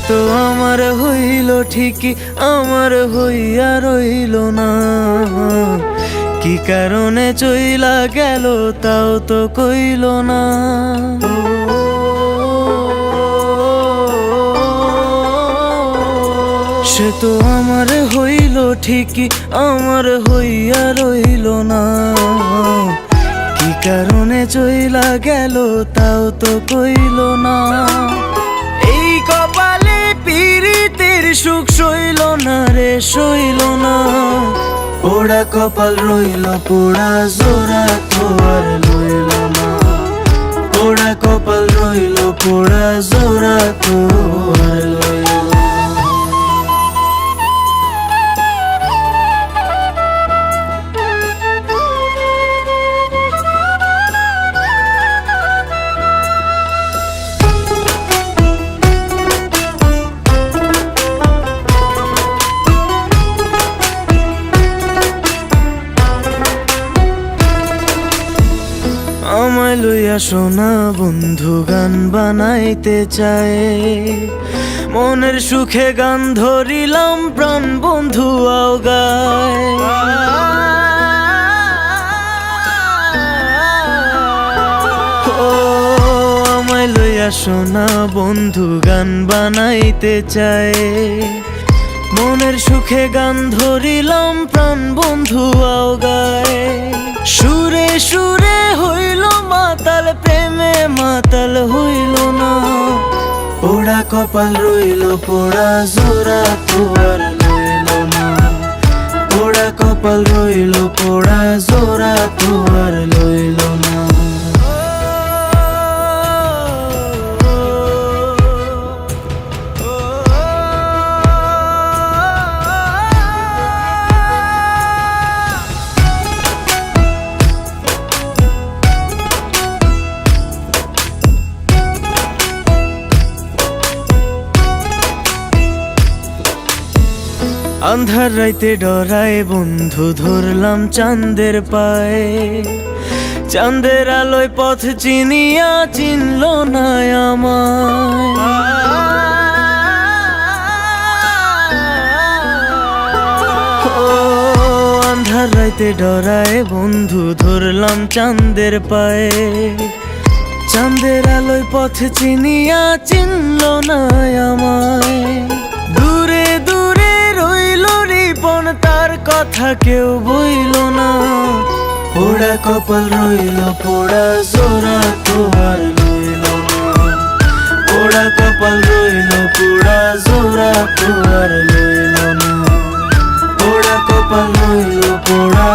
তো আমার হইল ঠিকই, আমার হইয়া রইল না। কি কারণে চইলা গেল তাও তো কইল না। সে তো আমার হইল ঠিকই, আমার হইয়া রইল না। কি কারণে চইলা গেল তাও তো কইল না। এই কপালে পীড়িতের সুখ সইল না রে, সইল না। পোড়া কপাল রইল পোড়া, জোড়া তো আর লইল না। পোড়া কপাল রইল পোড়া, জোড়া তো আর লইল না। আমায় লইয়া শোনা বন্ধু গান বানাইতে চায়। মনের সুখে গান ধরিলাম, প্রাণ বন্ধু আও গায়। ও আমায় লইয়া শোনা বন্ধু গান বানাইতে চায়। মনের সুখে গান ধরিলাম, প্রাণ বন্ধু আও গায়। সুরে সুরে হইল মাতাল, প্রেমে মাতাল হইল না। পোড়া কপাল রইল পোড়া, জোড়া তো আর লইল না। পোড়া কপাল রইল পোড়া, জোড়া তো আর লইল না। আন্ধার রাইতে ডরায় বন্ধু ধরলাম চাঁদের পায়ে। চাঁদের আলোয় পথ চিনিয়া চিনল না আমায়। ও আন্ধার রাইতে ডরায় বন্ধু ধরলাম চাঁদের পায়ে। চাঁদের আলোয় পথ চিনিয়া চিনল না আমায়। দূরে দূরে রইল রিপন, তার কথা কেউ বইল না। পোড়া কপাল রইল পোড়া, জোড়া তো আর লইল না। পোড়া কপাল রইল পোড়া, জোড়া তো আর লইল না। পোড়া কপাল রইল পোড়া।